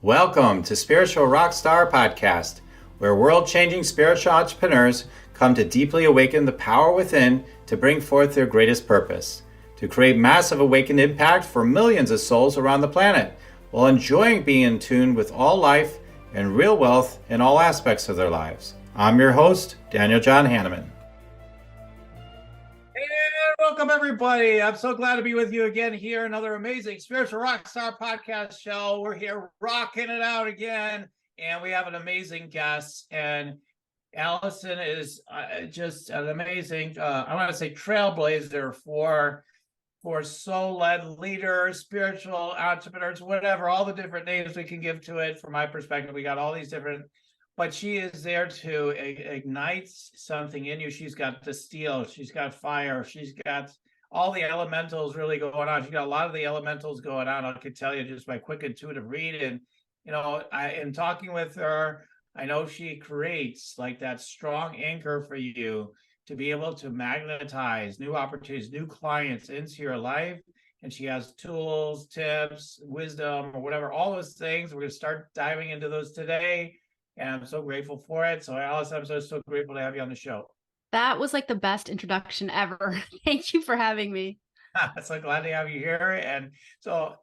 Welcome to Spiritual Rockstar Podcast, where world-changing spiritual entrepreneurs come to deeply awaken the power within to bring forth their greatest purpose, to create massive awakened impact for millions of souls around the planet, while enjoying being in tune with all life and real wealth in all aspects of their lives. I'm your host, Daniel John Hanneman. Welcome, everybody. I'm so glad to be with you again here. Another amazing Spiritual Rockstar Podcast show. We're here rocking it out again, and we have an amazing guest. And Allyson is just an amazing, I want to say, trailblazer for soul-led leaders, spiritual entrepreneurs, whatever, all the different names we can give to it. From my perspective, we got all these different, but she is there to ignite something in you. She's got the steel, she's got fire, she's got all the elementals really going on. She's got a lot of the elementals going on. I could tell you just by quick intuitive reading. You know, in talking with her, I know she creates like that strong anchor for you to be able to magnetize new opportunities, new clients into your life. And she has tools, tips, wisdom, or whatever, all those things. We're going to start diving into those today. And I'm so grateful for it. So, Alice, I'm so grateful to have you on the show. That was like the best introduction ever. Thank you for having me. So glad to have you here. And so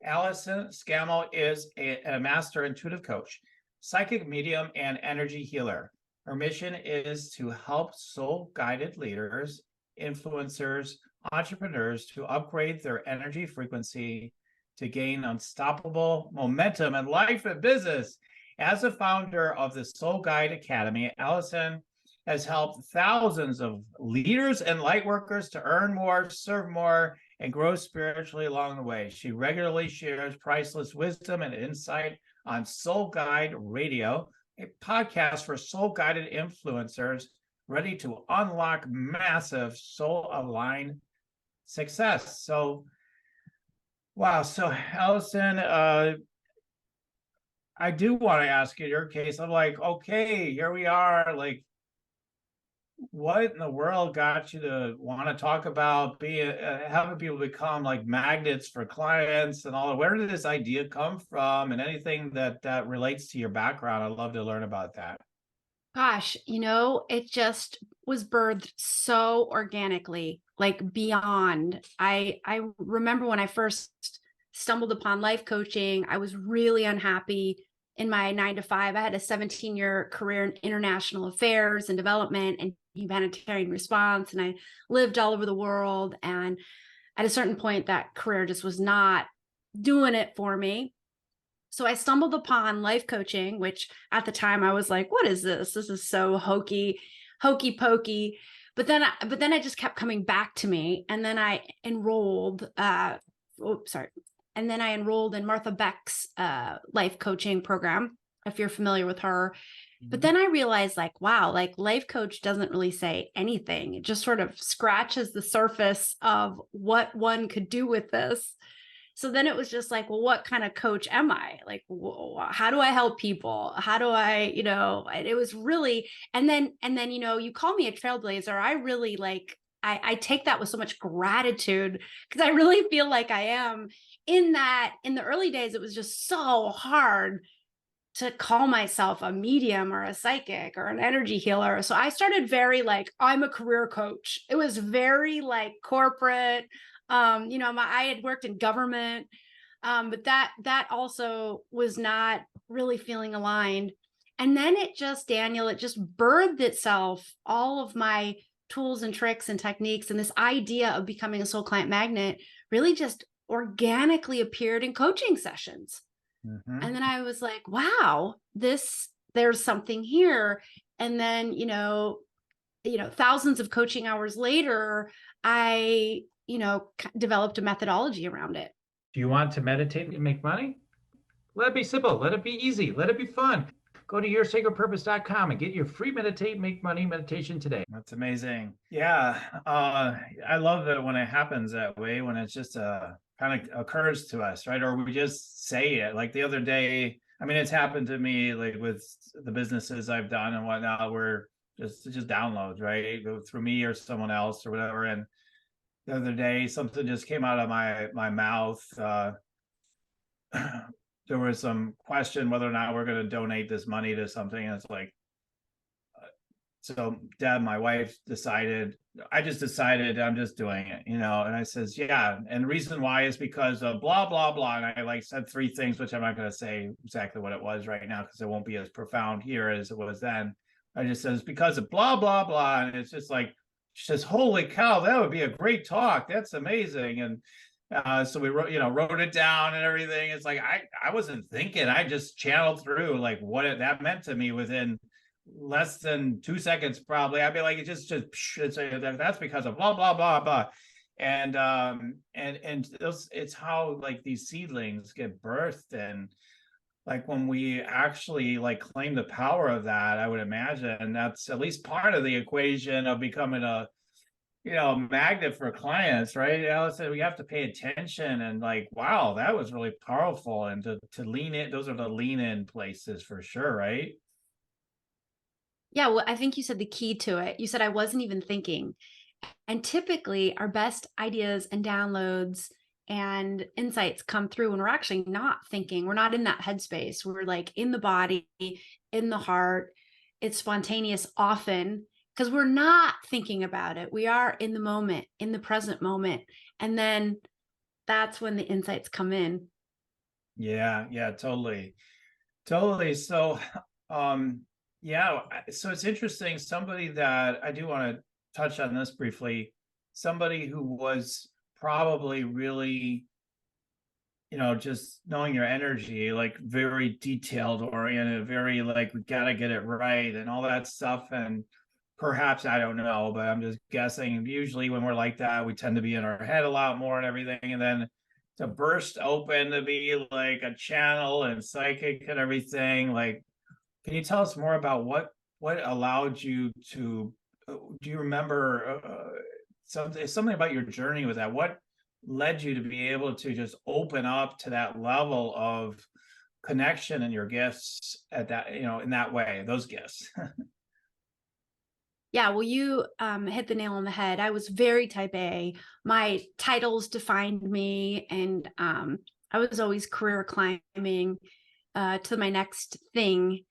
Allyson Scammell is a master intuitive coach, psychic medium, and energy healer. Her mission is to help soul-guided leaders, influencers, entrepreneurs to upgrade their energy frequency to gain unstoppable momentum in life and business. As a founder of the Soul Guide Academy, Allyson has helped thousands of leaders and lightworkers to earn more, serve more, and grow spiritually along the way. She regularly shares priceless wisdom and insight on Soul Guide Radio, a podcast for soul-guided influencers ready to unlock massive soul-aligned success. So, wow. So, Allyson, I do want to ask you, in your case, I'm like, okay, here we are. Like, what in the world got you to want to talk about having people become like magnets for clients and all that? Where did this idea come from, and anything that relates to your background? I'd love to learn about that. Gosh, it just was birthed so organically, like beyond. I remember when I first stumbled upon life coaching, I was really unhappy in my 9-to-5. I had a 17-year career in international affairs and development and humanitarian response, and I lived all over the world. And at a certain point, that career just was not doing it for me. So I stumbled upon life coaching, which at the time I was like, what is this? This is so hokey pokey. But then I just kept coming back to me. And then I enrolled, And then I enrolled in Martha Beck's life coaching program, if you're familiar with her. But then I realized, like, wow, like life coach doesn't really say anything. It just sort of scratches the surface of what one could do with this. So then it was just like, well, what kind of coach am I? Like, how do I help people? How do I, it was really, and then, you call me a trailblazer. I really I take that with so much gratitude, because I really feel like I am. In the early days, it was just so hard to call myself a medium or a psychic or an energy healer. So I started very I'm a career coach. It was very corporate. I had worked in government, but that also was not really feeling aligned. And then it just birthed itself, all of my tools and tricks and techniques, and this idea of becoming a soul client magnet really just organically appeared in coaching sessions. Mm-hmm. And then I was like, wow, there's something here. And then, thousands of coaching hours later, I, developed a methodology around it. Do you want to meditate and make money? Let it be simple. Let it be easy. Let it be fun. Go to yoursacredpurpose.com and get your free Meditate, Make Money meditation today. That's amazing. Yeah. I love it when it happens that way, when it's just kind of occurs to us, right? Or we just say it. Like the other day, I mean, it's happened to me, like with the businesses I've done and whatnot, where just downloads, right? Through me or someone else or whatever. And the other day, something just came out of my mouth. there was some question whether or not we're going to donate this money to something. And it's like, so Deb, my wife, I just decided I'm just doing it, and I says, yeah. And the reason why is because of blah, blah, blah. And I like said three things, which I'm not going to say exactly what it was right now, because it won't be as profound here as it was then. I just said, it's because of blah, blah, blah. And it's just like, she says, holy cow, that would be a great talk. That's amazing. And so we wrote it down and everything. It's like, I wasn't thinking, I just channeled through like what that meant to me within less than 2 seconds. Probably I'd be like, that's because of blah, blah, blah, blah. And it's how like these seedlings get birthed. And like when we actually like claim the power of that, I would imagine that's at least part of the equation of becoming a magnet for clients, right? Allyson, we have to pay attention and like, wow, that was really powerful. And to lean in, those are the lean in places for sure, right? Yeah, well, I think you said the key to it. You said I wasn't even thinking. And typically our best ideas and downloads and insights come through when we're actually not thinking. We're not in that headspace. We're like in the body, in the heart. It's spontaneous often because we're not thinking about it. We are in the moment, in the present moment. And then that's when the insights come in. Yeah, totally. Totally. So, yeah, so it's interesting. Somebody that I do want to touch on this briefly, somebody who was probably really, just knowing your energy, like very detailed oriented, very like, we got to get it right and all that stuff. And perhaps, I don't know, but I'm just guessing. Usually when we're like that, we tend to be in our head a lot more and everything. And then to burst open to be like a channel and psychic and everything, like, can you tell us more about what allowed you to, do you remember something about your journey with that? What led you to be able to just open up to that level of connection and your gifts at that, in that way, those gifts? Yeah, well, you hit the nail on the head. I was very type A. My titles defined me, and I was always career climbing to my next thing.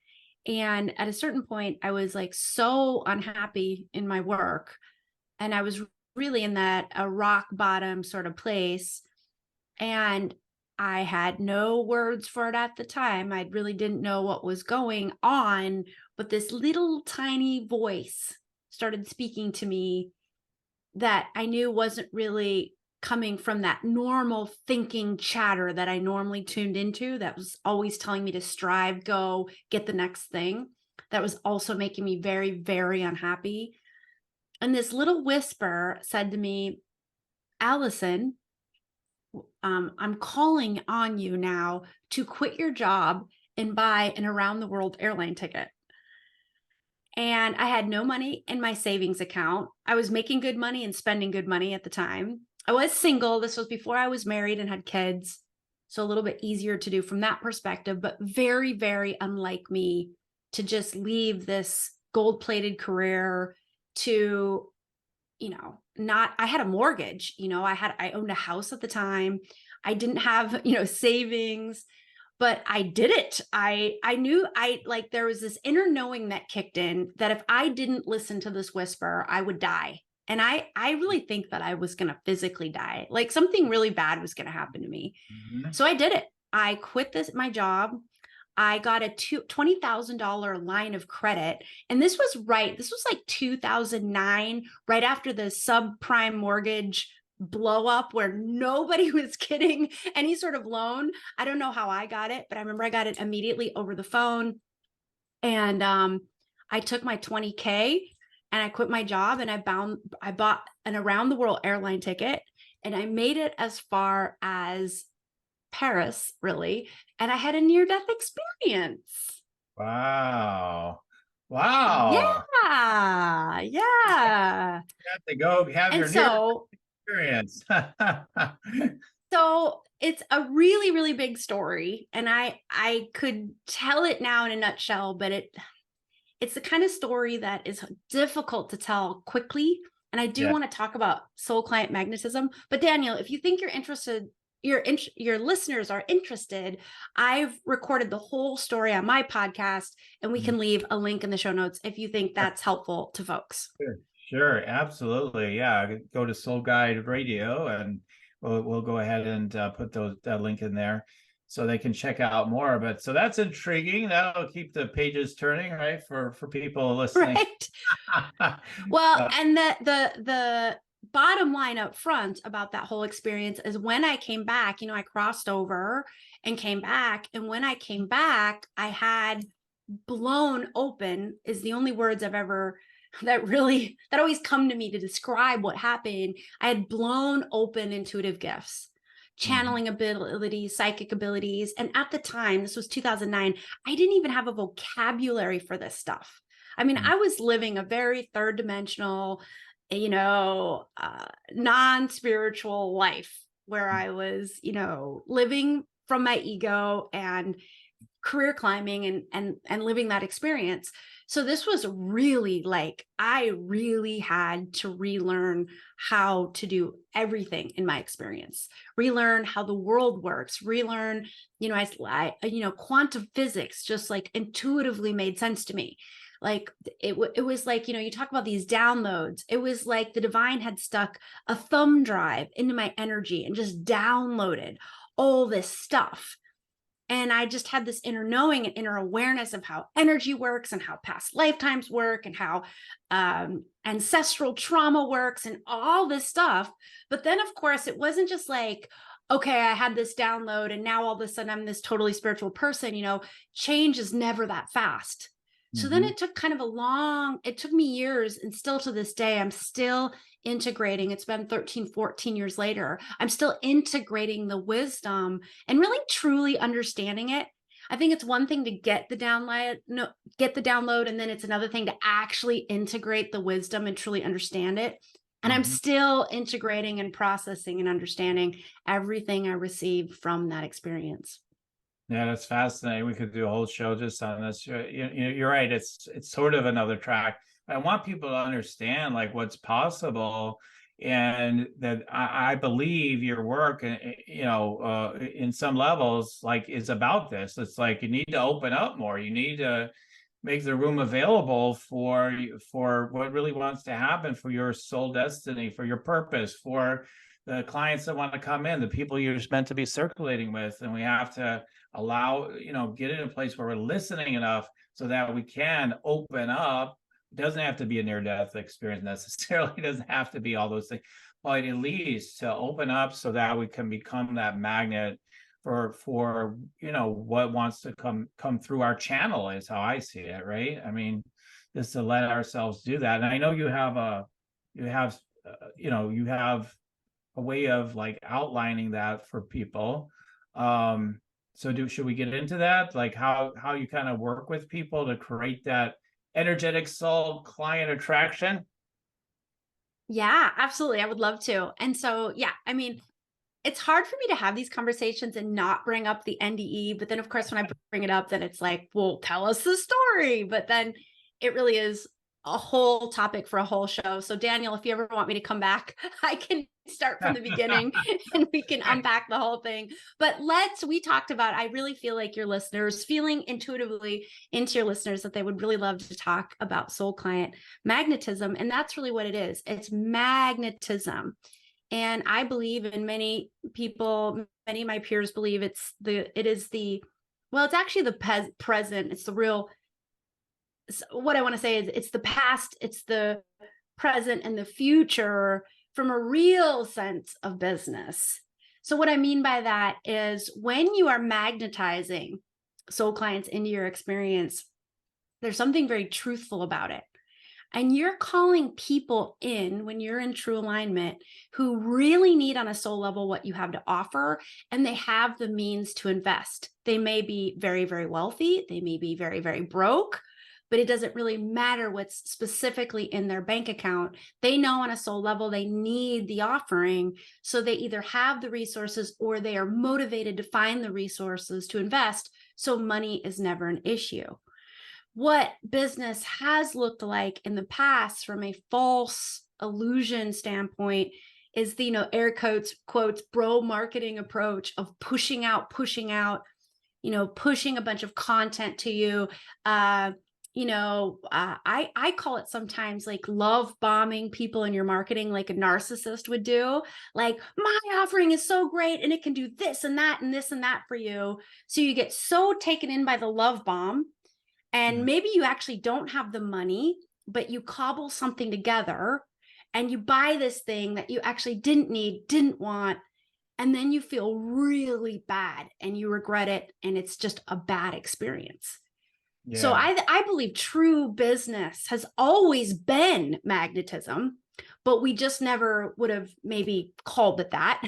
And at a certain point, I was like so unhappy in my work, and I was really in that a rock bottom sort of place. And I had no words for it at the time. I really didn't know what was going on, but this little tiny voice started speaking to me that I knew wasn't really coming from that normal thinking chatter that I normally tuned into, that was always telling me to strive, go, get the next thing. That was also making me very, very unhappy. And this little whisper said to me, Allyson, I'm calling on you now to quit your job and buy an around the world airline ticket. And I had no money in my savings account. I was making good money and spending good money at the time. I was single. This was before I was married and had kids. So a little bit easier to do from that perspective, but very, very unlike me to just leave this gold-plated career to, I had a mortgage, I owned a house at the time. I didn't have, savings, but I did it. I knew there was this inner knowing that kicked in that if I didn't listen to this whisper, I would die. And I really think that I was going to physically die. Like something really bad was going to happen to me. Mm-hmm. So I did it. I quit my job. I got a $20,000 line of credit. And this was like 2009, right after the subprime mortgage blow up where nobody was getting any sort of loan. I don't know how I got it, but I remember I got it immediately over the phone. And I took my 20K and I quit my job and I bought an around the world airline ticket, and I made it as far as Paris, really. And I had a near-death experience. Wow. Yeah. You have to go have your near experience. So it's a really, really big story. And I could tell it now in a nutshell, but it's the kind of story that is difficult to tell quickly. And I do want to talk about soul client magnetism. But Daniel, if you think you're interested, your listeners are interested, I've recorded the whole story on my podcast, and we can leave a link in the show notes if you think that's helpful to folks. Sure, sure, absolutely. Yeah, go to Soul Guide Radio, and we'll go ahead and put that link in there so they can check out more. But so that's intriguing. That'll keep the pages turning, right, for people listening. Right. Well, and the bottom line up front about that whole experience is when I came back, I crossed over and came back. And when I came back, I had blown open, is the only words I've ever that always come to me to describe what happened. I had blown open intuitive gifts, channeling abilities, psychic abilities. And at the time, this was 2009, I didn't even have a vocabulary for this stuff. I mean, I was living a very third dimensional, non-spiritual life where I was, living from my ego and career climbing and living that experience. So this was really I really had to relearn how to do everything in my experience, relearn how the world works, relearn, quantum physics just intuitively made sense to me. It was you talk about these downloads. It was like the divine had stuck a thumb drive into my energy and just downloaded all this stuff. And I just had this inner knowing and inner awareness of how energy works and how past lifetimes work and how ancestral trauma works and all this stuff. But then, of course, it wasn't just okay, I had this download and now all of a sudden I'm this totally spiritual person. Change is never that fast. So then it took it took me years, and still to this day, I'm still integrating. It's been 13, 14 years later. I'm still integrating the wisdom and really truly understanding it. I think it's one thing to get the download, and then it's another thing to actually integrate the wisdom and truly understand it. And I'm still integrating and processing and understanding everything I received from that experience. Yeah, that's fascinating. We could do a whole show just on this. You're right. It's sort of another track. I want people to understand what's possible, and that I believe your work, in some levels, is about this. It's you need to open up more. You need to make the room available for what really wants to happen, for your soul destiny, for your purpose, for the clients that want to come in, the people you're meant to be circulating with. And we have to allow, get in a place where we're listening enough so that we can open up. It doesn't have to be a near-death experience necessarily. It doesn't have to be all those things, but at least to open up so that we can become that magnet for what wants to come through our channel, is how I see it, right? I mean, just to let ourselves do that. And I know you have a way of outlining that for people. Should we get into that? How you kind of work with people to create that energetic soul client attraction? Yeah, absolutely. I would love to. And so, yeah, I mean, it's hard for me to have these conversations and not bring up the NDE. But then, of course, when I bring it up, then it's well, tell us the story. But then it really is a whole topic for a whole show. So Daniel, if you ever want me to come back, I can start from the beginning and we can unpack the whole thing. But we talked about, I really feel like your listeners, feeling intuitively into your listeners that they would really love to talk about soul client magnetism. And that's really what it is. It's magnetism. And I believe, and many of my peers believe, it's actually the present. It's the real, what I want to say is it's the past, it's the present, and the future from a real sense of business. So what I mean by that is when you are magnetizing soul clients into your experience, there's something very truthful about it. And you're calling people in when you're in true alignment who really need on a soul level what you have to offer, and they have the means to invest. They may be very, very wealthy. They may be very, very broke, but it doesn't really matter what's specifically in their bank account. They know on a soul level they need the offering, so they either have the resources or they are motivated to find the resources to invest, so money is never an issue. What business has looked like in the past from a false illusion standpoint is the, air quotes, bro marketing approach of pushing out, pushing a bunch of content to you. I call it sometimes like love bombing people in your marketing, like a narcissist would do. Like, my offering is so great and it can do this and that and this and that for you. So you get so taken in by the love bomb, and maybe you actually don't have the money, but you cobble something together and you buy this thing that you actually didn't need, didn't want, and then you feel really bad and you regret it, and it's just a bad experience. Yeah. So I believe true business has always been magnetism, but we just never would have maybe called it that.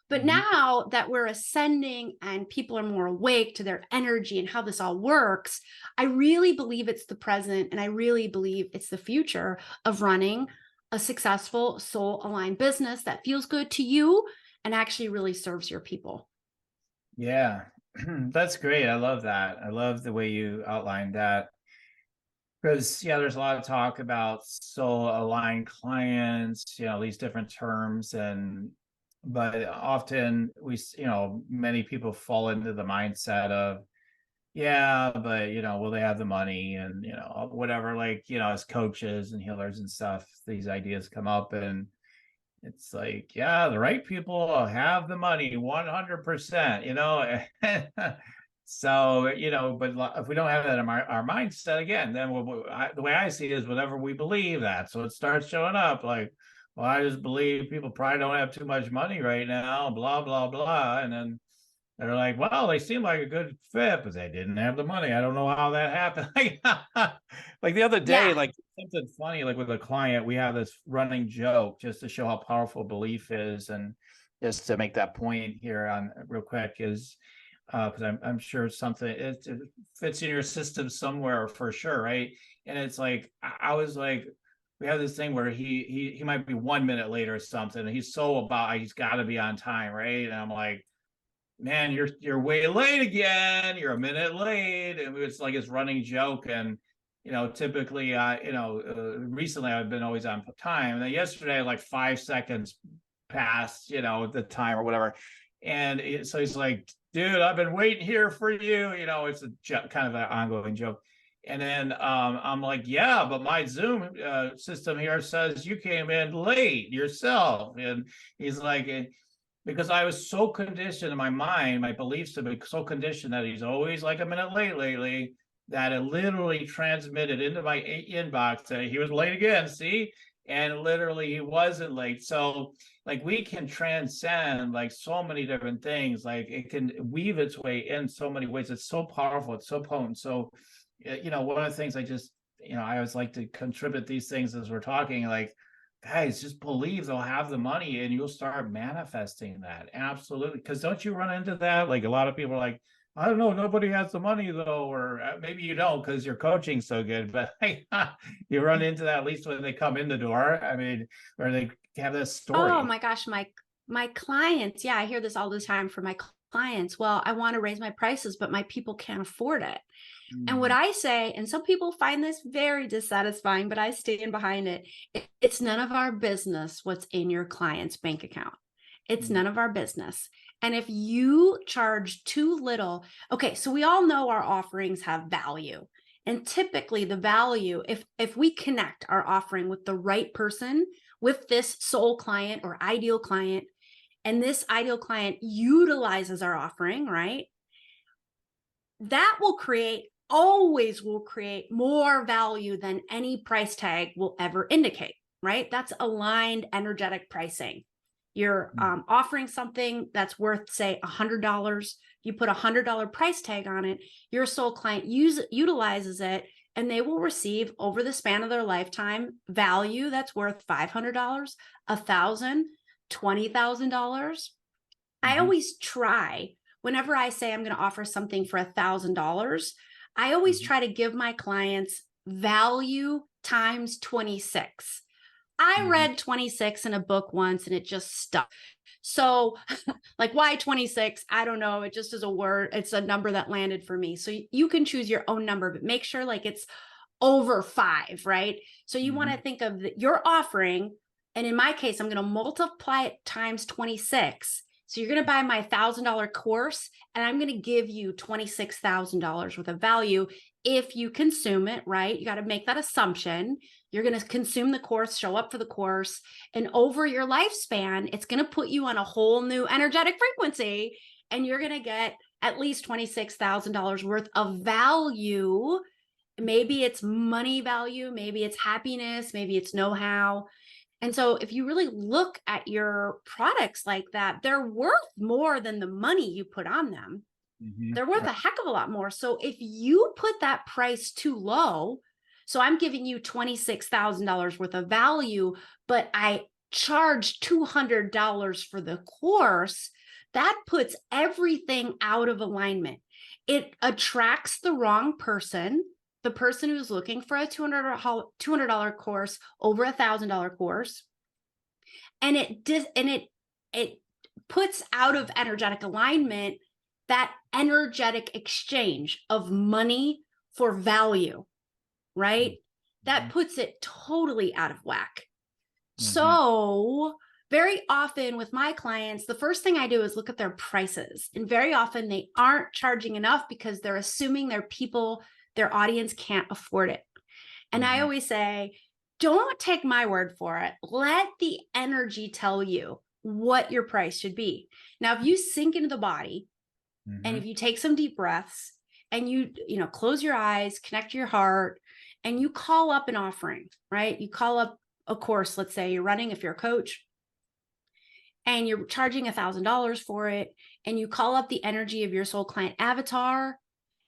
But now that we're ascending and people are more awake to their energy and how this all works, I really believe it's the present, and I really believe it's the future of running a successful soul aligned business that feels good to you and actually really serves your people. Yeah, that's great. I love that. I love the way you outlined that. Because there's a lot of talk about soul aligned clients, these different terms, but often many people fall into the mindset of, but will they have the money, and whatever, like, as coaches and healers and stuff, these ideas come up, and it's like, the right people have the money 100%. So, but if we don't have that in our mindset, again, then the way I see it is whatever we believe that. So it starts showing up like, well, I just believe people probably don't have too much money right now, blah, blah, blah. And then they're like, well, they seem like a good fit, but they didn't have the money. I don't know how that happened. Like the other day, like something funny, like with a client, we have this running joke just to show how powerful belief is. And just to make that point here on real quick is, because I'm sure something, it fits in your system somewhere for sure, right? And it's like, I was like, we have this thing where he might be 1 minute late or something, and he's got to be on time, right? And I'm like, man, you're way late again. You're a minute late, and it's like his running joke. And typically, recently I've been always on time. And then yesterday, like 5 seconds past, the time or whatever. And so he's like, dude, I've been waiting here for you. It's a kind of an ongoing joke. And then I'm like, yeah, but my Zoom system here says you came in late yourself. And he's like, because I was so conditioned in my mind, my beliefs have been so conditioned that he's always like a minute late lately, that it literally transmitted into my inbox that he was late again, see? And literally he wasn't late. So like we can transcend like so many different things. Like it can weave its way in so many ways. It's so powerful. It's so potent. So, one of the things I always like to contribute these things as we're talking, like, guys, just believe they'll have the money and you'll start manifesting that. Absolutely. Because don't you run into that? Like a lot of people are like, I don't know, nobody has the money though, or maybe you don't because your coaching's so good, but you run into that at least when they come in the door. I mean, or they have this story. Oh my gosh, my clients. Yeah, I hear this all the time from my clients. Well, I want to raise my prices, but my people can't afford it. And what I say, and some people find this very dissatisfying, but I stand behind it. It's none of our business what's in your client's bank account. It's none of our business. And if you charge too little, okay, so we all know our offerings have value. And typically the value, if we connect our offering with the right person, with this soul client or ideal client, and this ideal client utilizes our offering, right? That always will create more value than any price tag will ever indicate, right? That's aligned energetic pricing. You're offering something that's worth, say, $100. You put $100 price tag on it. Your soul client utilizes it, and they will receive over the span of their lifetime value that's worth $500, $1,000, $20,000. I always try, whenever I say I'm going to offer something for $1,000, I always try to give my clients value times 26. I read 26 in a book once and it just stuck. So like, why 26? I don't know. It just is a word. It's a number that landed for me. So you can choose your own number, but make sure like it's over 5, right? So you want to think of your offering And in my case, I'm going to multiply it times 26. So you're going to buy my $1,000 course, and I'm going to give you $26,000 worth of value if you consume it, right? You got to make that assumption. You're going to consume the course, show up for the course, and over your lifespan, it's going to put you on a whole new energetic frequency, and you're going to get at least $26,000 worth of value. Maybe it's money value, maybe it's happiness, maybe it's know-how. And so if you really look at your products like that, they're worth more than the money you put on them. They're worth a heck of a lot more. So if you put that price too low, so I'm giving you $26,000 worth of value, but I charge $200 for the course, that puts everything out of alignment. It attracts the wrong person, the person who's looking for a $200 course over $1,000 course, and it puts out of energetic alignment that energetic exchange of money for value, right? That puts it totally out of whack. So very often with my clients, the first thing I do is look at their prices, and very often they aren't charging enough because they're assuming their audience can't afford it. And I always say, don't take my word for it. Let the energy tell you what your price should be. Now, if you sink into the body and if you take some deep breaths and you close your eyes, connect your heart, and you call up an offering, right? You call up a course, let's say you're running, if you're a coach, and you're charging $1,000 for it, and you call up the energy of your soul client avatar,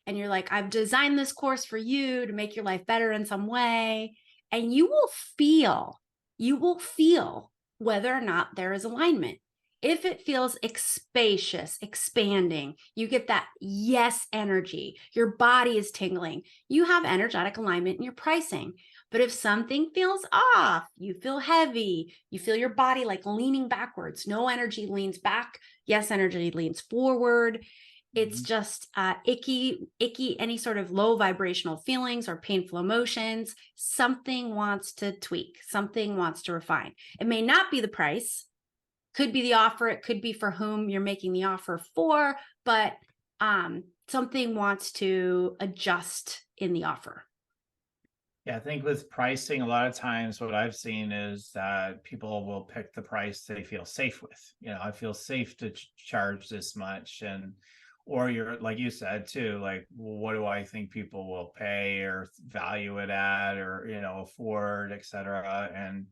and you're like, I've designed this course for you to make your life better in some way. And you will feel whether or not there is alignment. If it feels spacious, expanding, you get that yes energy, your body is tingling, you have energetic alignment in your pricing. But if something feels off, you feel heavy, you feel your body like leaning backwards, no energy leans back, yes energy leans forward. It's just icky, any sort of low vibrational feelings or painful emotions. Something wants to tweak, something wants to refine. It may not be the price, could be the offer, it could be for whom you're making the offer for, but something wants to adjust in the offer. Yeah, I think with pricing, a lot of times what I've seen is that people will pick the price they feel safe with. I feel safe to charge this much, or you're like you said too, like, well, what do I think people will pay or value it at, or afford, etc. And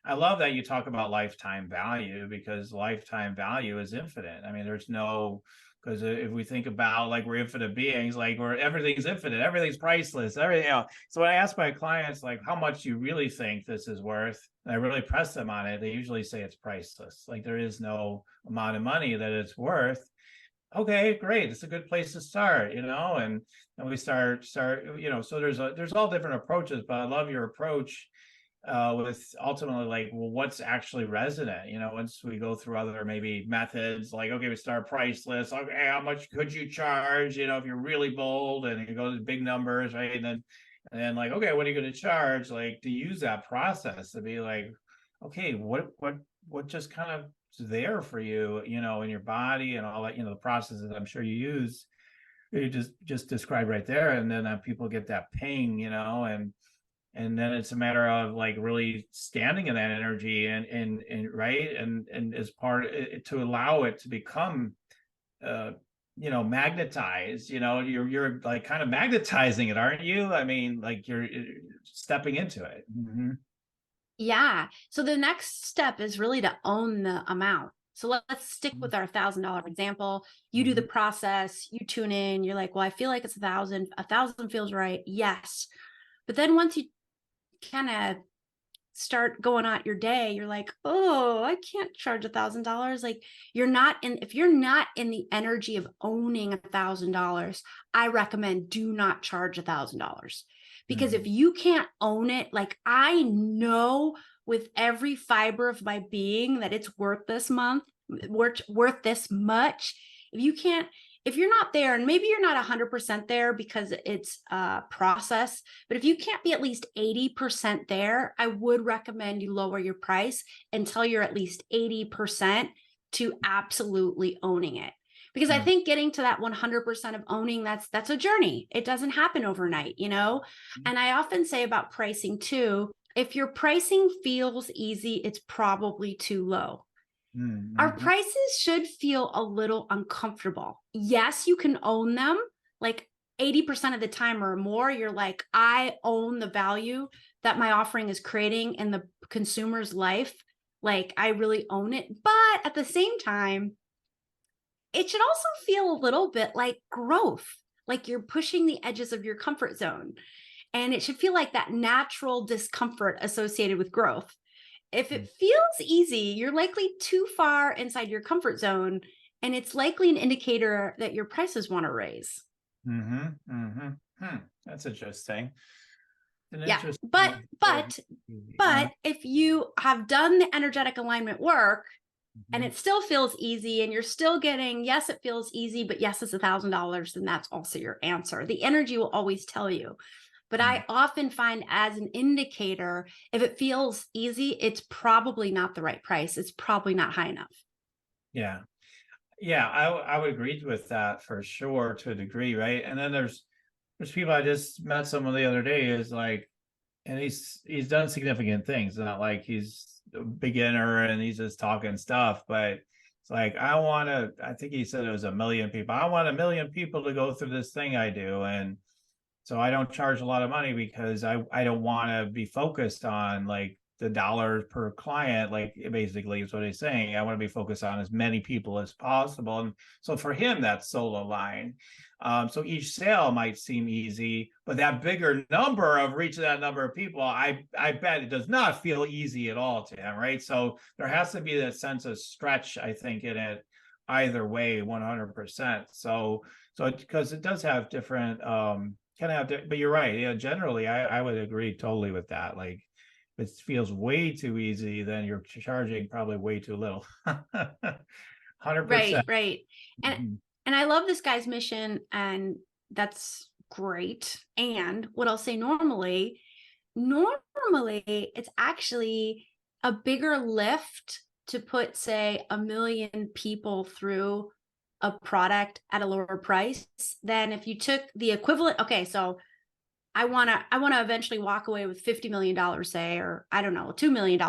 I love that you talk about lifetime value, because lifetime value is infinite. I mean, there's no, because if we think about like we're infinite beings, like everything's infinite, everything's priceless, everything else. So when I ask my clients like how much you really think this is worth, and I really press them on it, they usually say it's priceless. Like there is no amount of money that it's worth. Okay, great. It's a good place to start, and we start, so there's all different approaches, but I love your approach with ultimately like, well, what's actually resonant? Once we go through other maybe methods, like, okay, we start priceless. Okay, how much could you charge? If you're really bold and you go to big numbers, right? And then like, okay, what are you going to charge? Like to use that process to be like, okay, what just kind of there for you, in your body and all that, the processes I'm sure you use, you just described right there. And then people get that ping, and then it's a matter of like really standing in that energy and right. And as part to allow it to become, magnetized, you're like kind of magnetizing it, aren't you? I mean, like you're stepping into it. Yeah. So the next step is really to own the amount. So let's stick with our $1,000 example. You do the process, you tune in, you're like, well, I feel like it's 1,000. 1,000 feels right. Yes. But then once you kind of start going out your day, you're like, oh, I can't charge $1,000. Like if you're not in the energy of owning $1,000, I recommend do not charge $1,000. Because if you can't own it, like I know with every fiber of my being that it's worth this much. If you can't if you're not there, and maybe you're not 100% there because it's a process, but if you can't be at least 80% there, I would recommend you lower your price until you're at least 80% to absolutely owning it. Because I think getting to that 100% of owning, that's a journey. It doesn't happen overnight, you know? And I often say about pricing too, if your pricing feels easy, it's probably too low. Our prices should feel a little uncomfortable. Yes, you can own them. Like 80% of the time or more, you're like, I own the value that my offering is creating in the consumer's life. Like, I really own it. But at the same time, it should also feel a little bit like growth, like you're pushing the edges of your comfort zone. And it should feel like that natural discomfort associated with growth. If it feels easy, you're likely too far inside your comfort zone, and it's likely an indicator that your prices want to raise. That's interesting. Yeah, but if you have done the energetic alignment work and it still feels easy and you're still getting, yes, it feels easy, but yes, it's $1,000, then that's also your answer. The energy will always tell you. But I often find as an indicator, if it feels easy, it's probably not the right price. It's probably not high enough. Yeah. Yeah, I would agree with that for sure to a degree, right? And then there's people, I just met someone the other day, is like, and he's done significant things. Not like he's a beginner and he's just talking stuff, but it's like, I think he said it was 1 million people. I want 1 million people to go through this thing I do. And so I don't charge a lot of money because I don't want to be focused on like the dollars per client, like basically is what he's saying. I want to be focused on as many people as possible. And so for him, that's solo line. So each sale might seem easy, but that bigger number of reaching that number of people, I bet it does not feel easy at all to him, right? So there has to be that sense of stretch, I think, in it either way, 100%. So because it does have different but you're right. Yeah, generally, I would agree totally with that. Like, if it feels way too easy, then you're charging probably way too little. 100%. Right. And I love this guy's mission, and that's great. And what I'll say normally, it's actually a bigger lift to put, say, 1 million people through a product at a lower price than if you took the equivalent. Okay, so I want to eventually walk away with $50 million, say, or I don't know, $2 million.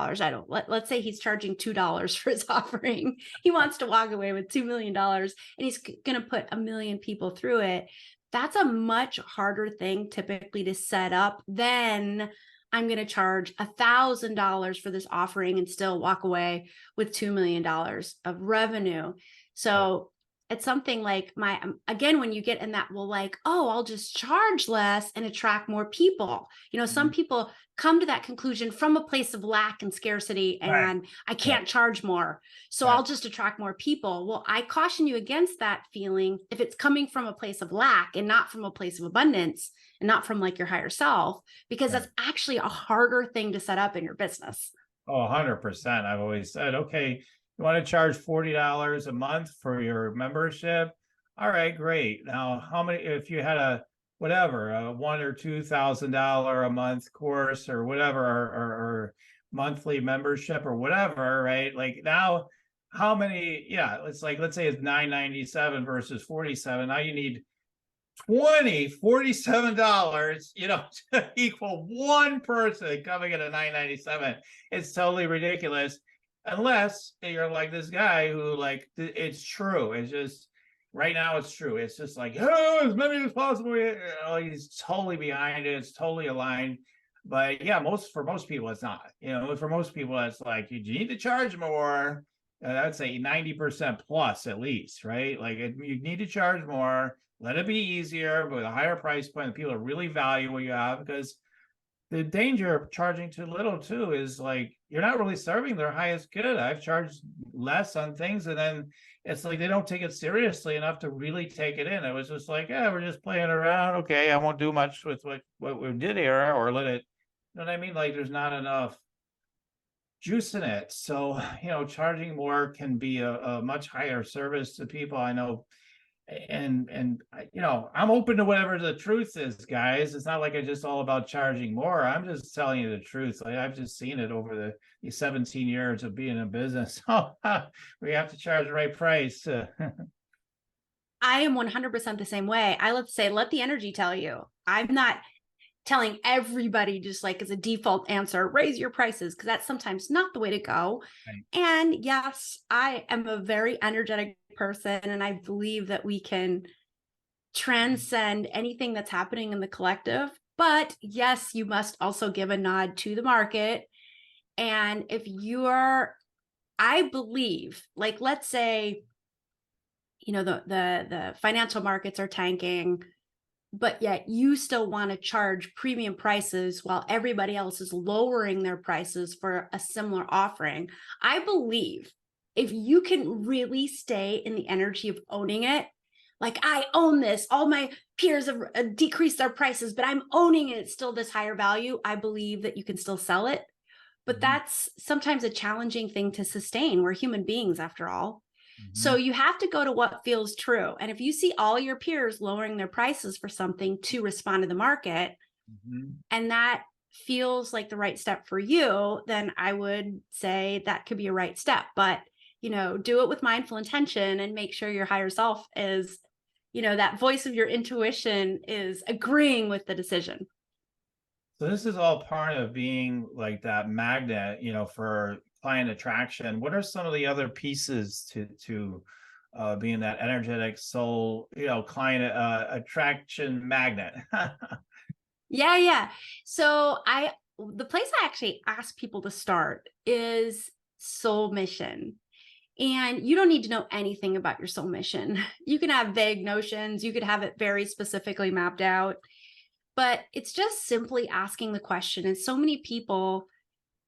Let's say he's charging $2 for his offering. He wants to walk away with $2 million and he's going to put 1 million people through it. That's a much harder thing typically to set up than I'm going to charge $1,000 for this offering and still walk away with $2 million of revenue. So it's something like again, when you get in that, well, like, oh, I'll just charge less and attract more people. You know, some people come to that conclusion from a place of lack and scarcity, and I can't charge more, so I'll just attract more people. Well, I caution you against that feeling if it's coming from a place of lack and not from a place of abundance and not from like your higher self, because that's actually a harder thing to set up in your business. Oh, 100%. I've always said, okay, you want to charge $40 a month for your membership? All right, great. Now, how many, if you had a $1,000 or $2,000 a month course or whatever, or monthly membership or whatever, right? Like now, how many? Yeah, it's like, let's say it's $9.97 versus $47. Now you need $47, to equal one person coming at a $9.97. It's totally ridiculous. Unless you're like this guy who, like, it's true. It's just right now it's true. It's just like, oh, as many as possible. He's totally behind it. It's totally aligned. But yeah, for most people, it's not. For most people, it's like you need to charge more. I'd say 90% plus at least, right? Like you need to charge more. Let it be easier with a higher price point. People really value what you have, because the danger of charging too little too is like you're not really serving their highest good. I've charged less on things, and then it's like they don't take it seriously enough to really take it in. It was just like, yeah, we're just playing around. Okay, I won't do much with what we did here, or let it. You know what I mean? Like there's not enough juice in it. So charging more can be a much higher service to people. I know I'm open to whatever the truth is, guys. It's not like it's just all about charging more. I'm just telling you the truth. Like, I've just seen it over the 17 years of being in business. Oh, we have to charge the right price. I am 100% the same way. I let the energy tell you. I'm not telling everybody just like as a default answer, raise your prices, because that's sometimes not the way to go. Right. And yes, I am a very energetic person, and I believe that we can transcend anything that's happening in the collective. But yes, you must also give a nod to the market. And if you're, I believe, like, let's say, the financial markets are tanking, but yet you still want to charge premium prices while everybody else is lowering their prices for a similar offering. I believe if you can really stay in the energy of owning it, like, I own this, all my peers have decreased their prices, but I'm owning it, it's still this higher value. I believe that you can still sell it. But that's sometimes a challenging thing to sustain. We're human beings after all. So you have to go to what feels true. And if you see all your peers lowering their prices for something to respond to the market, and that feels like the right step for you, then I would say that could be a right step. But, do it with mindful intention and make sure your higher self is, that voice of your intuition is agreeing with the decision. So this is all part of being like that magnet, for client attraction. What are some of the other pieces to being that energetic soul, client attraction magnet? Yeah. So the place I actually ask people to start is soul mission. And you don't need to know anything about your soul mission. You can have vague notions, you could have it very specifically mapped out, but it's just simply asking the question. And so many people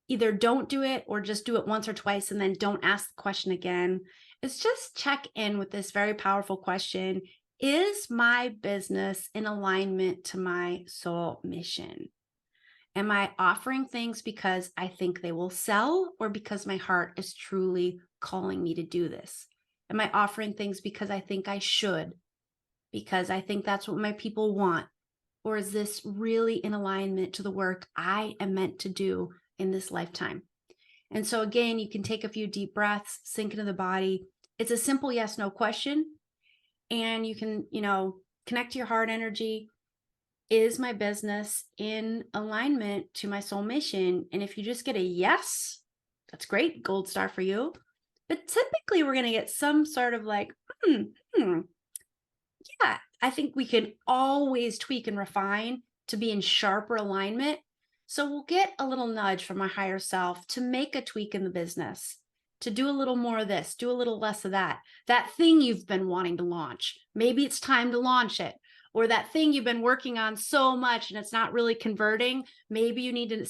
either don't do it or just do it once or twice and then don't ask the question again. It's just check in with this very powerful question. Is my business in alignment to my soul mission? Am I offering things because I think they will sell, or because my heart is truly calling me to do this? Am I offering things because I think I should, because I think that's what my people want? Or is this really in alignment to the work I am meant to do in this lifetime? And so again, you can take a few deep breaths, sink into the body. It's a simple yes, no question. And you can, connect to your heart energy. Is my business in alignment to my soul mission? And if you just get a yes, that's great, gold star for you. But typically we're going to get some sort of like, yeah, I think we can always tweak and refine to be in sharper alignment. So we'll get a little nudge from our higher self to make a tweak in the business, to do a little more of this, do a little less of that. That thing you've been wanting to launch, maybe it's time to launch it. Or that thing you've been working on so much and it's not really converting, maybe you need to,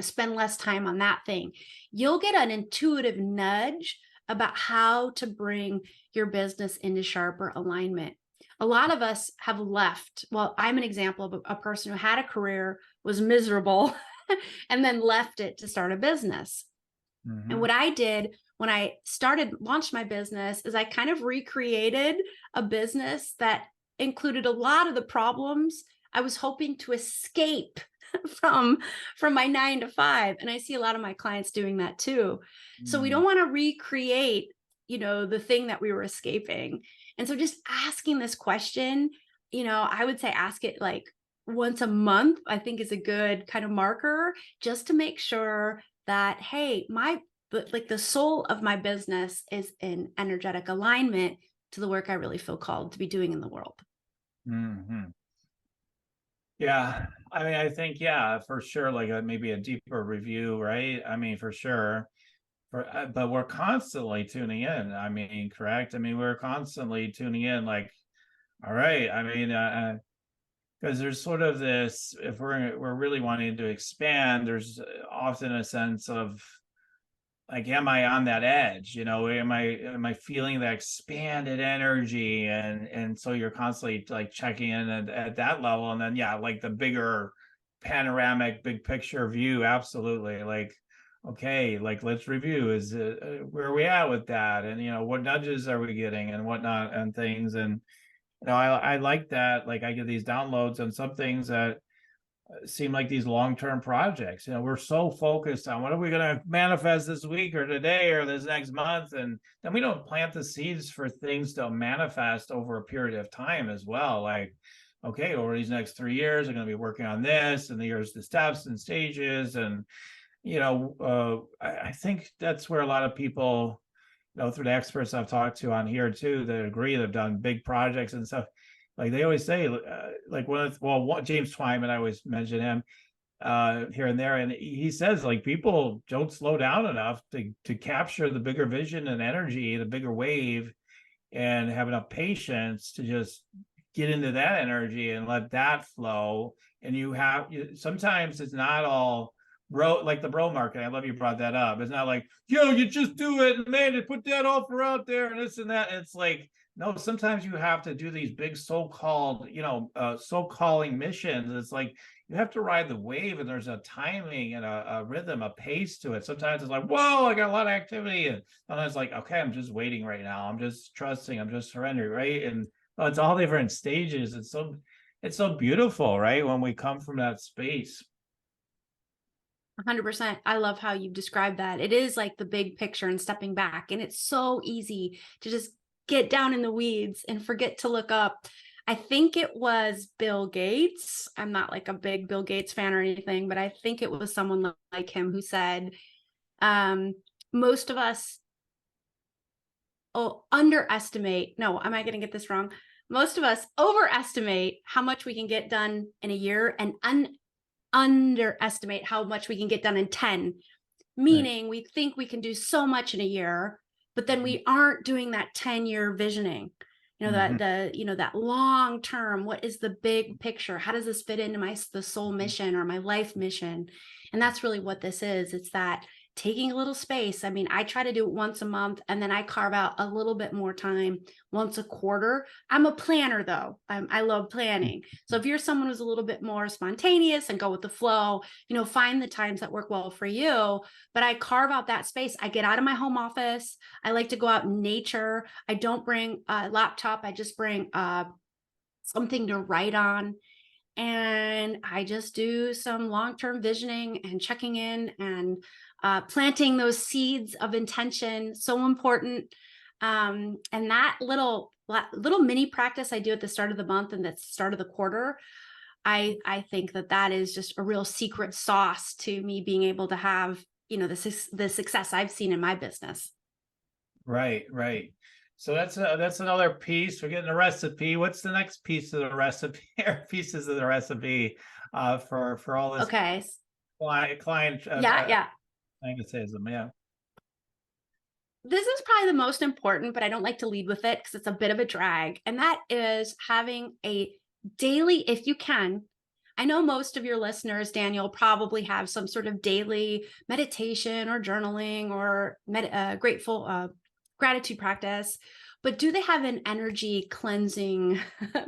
spend less time on that thing. You'll get an intuitive nudge about how to bring your business into sharper alignment. A lot of us have left. Well, I'm an example of a person who had a career, was miserable, and then left it to start a business. And what I did when I launched my business is I kind of recreated a business that included a lot of the problems I was hoping to escape from my 9 to 5. And I see a lot of my clients doing that too. So we don't want to recreate, the thing that we were escaping. And so just asking this question, I would say ask it like once a month, I think is a good kind of marker, just to make sure that, hey, the soul of my business is in energetic alignment to the work I really feel called to be doing in the world. Yeah, I mean, I think, for sure, like maybe a deeper review, right? I mean, for sure. But we're constantly tuning in. I mean, correct? I mean, we're constantly tuning in, like, all right. I mean, because there's sort of this, if we're really wanting to expand, there's often a sense of like, am I on that edge? Am I feeling that expanded energy? And so you're constantly like checking in at that level. And then, like the bigger panoramic, big picture view. Absolutely. Like, okay, like let's review, where are we at with that? And, what nudges are we getting and whatnot and things. And I like that. Like I get these downloads on some things that seem like these long-term projects. We're so focused on what are we going to manifest this week or today or this next month, and then we don't plant the seeds for things to manifest over a period of time as well. Like, okay, over these next 3 years, I'm going to be working on this, and here's the steps and stages, and I think that's where a lot of people, through the experts I've talked to on here too, that agree they've done big projects and stuff. Like they always say, like James Twyman, I always mention him here and there, and he says like people don't slow down enough to capture the bigger vision and energy, the bigger wave, and have enough patience to just get into that energy and let that flow. And sometimes it's not all bro, like the bro market. I love you brought that up. It's not like, you just do it, and man, you put that offer out there and this and that. And it's like, no, sometimes you have to do these big so-called, so-calling missions. It's like you have to ride the wave, and there's a timing and a rhythm, a pace to it. Sometimes it's like, whoa, I got a lot of activity. And sometimes it's like, okay, I'm just waiting right now. I'm just trusting, I'm just surrendering, right? And it's all different stages. It's so beautiful, right? When we come from that space. 100%. I love how you've described that. It is like the big picture and stepping back. And it's so easy to just get down in the weeds and forget to look up. I think it was Bill Gates. I'm not like a big Bill Gates fan or anything, but I think it was someone like him who said, most of us underestimate. No, am I going to get this wrong? Most of us overestimate how much we can get done in a year and underestimate how much we can get done in 10, meaning we think we can do so much in a year, but then we aren't doing that 10-year visioning, that long term. What is the big picture? How does this fit into the soul mission or my life mission? And that's really what this is. It's that taking a little space. I mean, I try to do it once a month, and then I carve out a little bit more time once a quarter. I'm a planner though. I love planning. So if you're someone who's a little bit more spontaneous and go with the flow, find the times that work well for you. But I carve out that space. I get out of my home office. I like to go out in nature. I don't bring a laptop. I just bring something to write on. And I just do some long-term visioning and checking in and planting those seeds of intention. So important. And that little mini practice I do at the start of the month and at the start of the quarter, I think that is just a real secret sauce to me being able to have, the success I've seen in my business. Right. So that's another piece. We're getting a recipe. What's the next piece of the recipe or pieces of the recipe for all this? Okay. Client. Yeah. Magnetism. Yeah. This is probably the most important, but I don't like to lead with it because it's a bit of a drag. And that is having a daily, if you can. I know most of your listeners, Daniel, probably have some sort of daily meditation or journaling or gratitude practice, but do they have an energy cleansing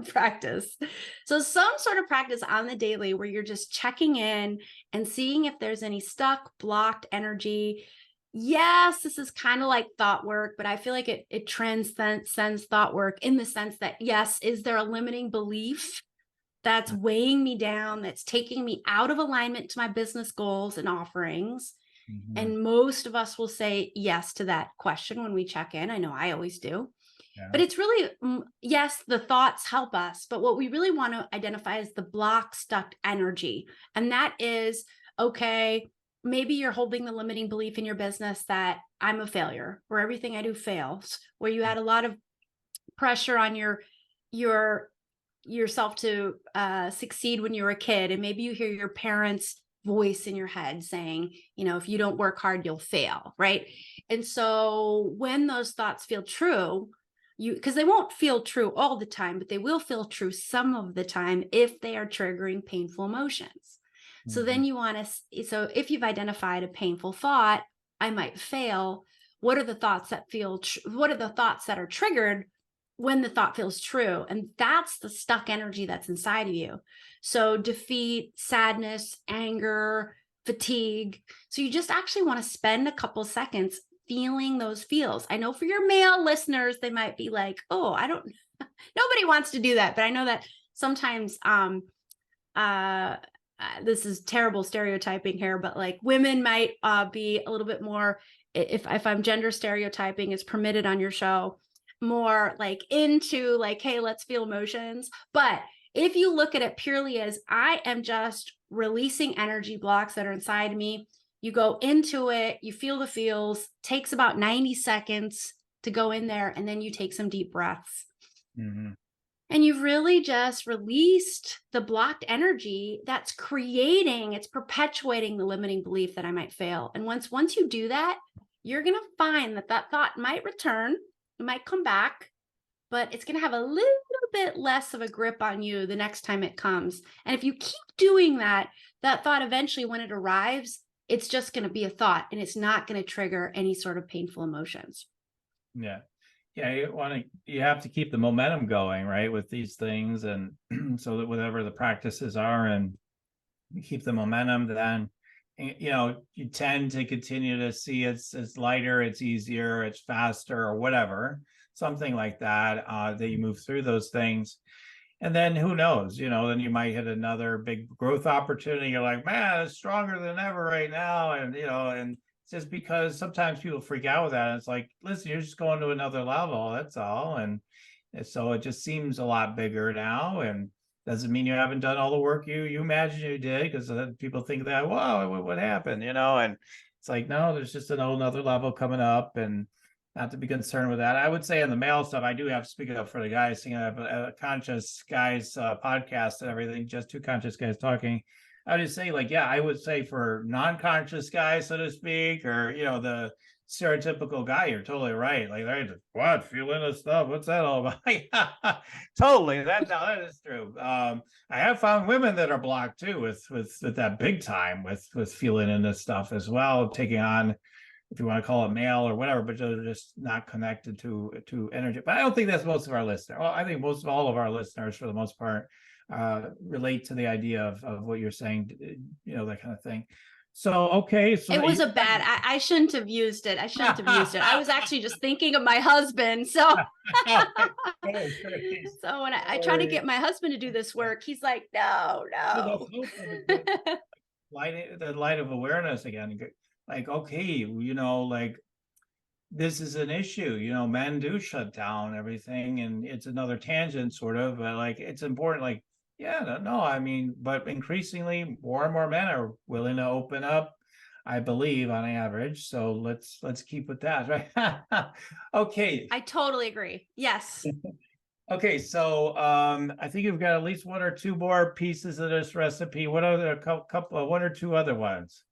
practice? So some sort of practice on the daily where you're just checking in and seeing if there's any stuck, blocked energy. Yes, this is kind of like thought work, but I feel like it transcends thought work in the sense that, yes, is there a limiting belief that's weighing me down, that's taking me out of alignment to my business goals and offerings? And most of us will say yes to that question when we check in. I know I always do. Yeah. But it's really, yes, the thoughts help us. But what we really want to identify is the block stuck energy. And that is, okay, maybe you're holding the limiting belief in your business that I'm a failure, or everything I do fails, where you had a lot of pressure on yourself to succeed when you were a kid. And maybe you hear your parents' voice in your head saying, if you don't work hard, you'll fail, right? And so when those thoughts feel true, because they won't feel true all the time, but they will feel true some of the time if they are triggering painful emotions. So then you want to, so if you've identified a painful thought, I might fail. What are the thoughts that what are the thoughts that are triggered when the thought feels true? And that's the stuck energy that's inside of you. So defeat, sadness, anger, fatigue. So you just actually want to spend a couple seconds feeling those feels. I know for your male listeners, they might be like, oh, I don't Nobody wants to do that, but I know that sometimes this is terrible stereotyping here, but like women might be a little bit more, if I'm gender stereotyping, it's permitted on your show, more like into like, hey, let's feel emotions. But if you look at it purely as I am just releasing energy blocks that are inside me, you go into it, you feel the feels, takes about 90 seconds to go in there, and then you take some deep breaths. Mm-hmm. And you've really just released the blocked energy that's creating, it's perpetuating the limiting belief that I might fail. And once you do that, you're going to find that thought might return, it might come back, but it's going to have a little bit less of a grip on you the next time it comes. And if you keep doing that, that thought eventually, when it arrives, it's just going to be a thought, and it's not going to trigger any sort of painful emotions. Yeah. Yeah, you have to keep the momentum going, right, with these things, and so that whatever the practices are, and you keep the momentum, then you tend to continue to see it's lighter, it's easier, it's faster, or whatever, something like that, that you move through those things. And then who knows, then you might hit another big growth opportunity. You're like, man, it's stronger than ever right now. And it's just because sometimes people freak out with that. And it's like, listen, you're just going to another level. That's all. And so it just seems a lot bigger now. And doesn't mean you haven't done all the work you imagine you did, because people think that, wow, what happened? And it's like, no, there's just another level coming up, and not to be concerned with that. I would say on the male stuff, I do have, speaking up for the guys, I have a conscious guys podcast and everything, just two conscious guys talking. I would just say, like, yeah, I would say for non-conscious guys, so to speak, or, the stereotypical guy, you're totally right. Like, they're just, what, feeling this stuff? What's that all about? Totally. That is true. I have found women that are blocked too with that big time with feeling in this stuff as well, taking on, if you want to call it male or whatever, but they're just not connected to energy. But I don't think that's most of our listeners. Well, I think most of all of our listeners, for the most part, relate to the idea of what you're saying, that kind of thing. So, okay. So it was a bad, I shouldn't have used it. I was actually just thinking of my husband. So, so when I try to get my husband to do this work, he's like, no. The light of awareness again. Like, okay, like, this is an issue, men do shut down everything, and it's another tangent sort of, but like, it's important, like, yeah, no, I mean, but increasingly more and more men are willing to open up, I believe, on average. So let's keep with that, right? Okay. I totally agree. Yes. Okay, so I think you've got at least one or two more pieces of this recipe. What are the couple, one or two other ones?